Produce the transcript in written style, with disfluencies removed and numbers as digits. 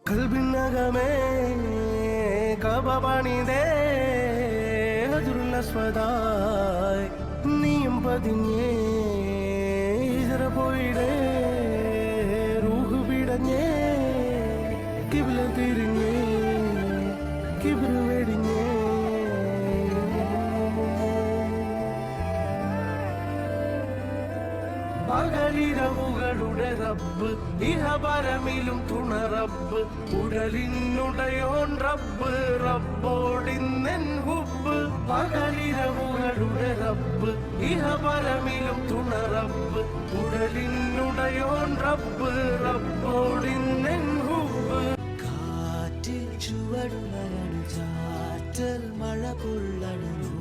കൽബിനകമേ കബപണിതേ ഹജുറുൽ നീയും പതിഞ്ഞേ ഇതര പോയിടേ റൂഹ് പിടഞ്ഞേ കിബില തിരിഞ്ഞേ കിബിറ് വെടിഞ്ഞേ പകലിരവുകളുടെ റബ്ബ് ഇഹപരമിലും തുണറബ്ബ് ഉടലിനുടയോൻ റബ്ബ് റബ്ബോടിന്നെൻ ഹുബ്ബ് പകലിരവുകളുടെ റബ്ബ് ഇഹപരമിലും തുണറബ്ബ് ഉടലിനുടയോൻ റബ്ബ് റബ്ബോടിന്നെൻ ഹുബ്ബ് കാറ്റിൽ ചുവടുമരണു ചാറ്റൽ മഴ കൊള്ളണു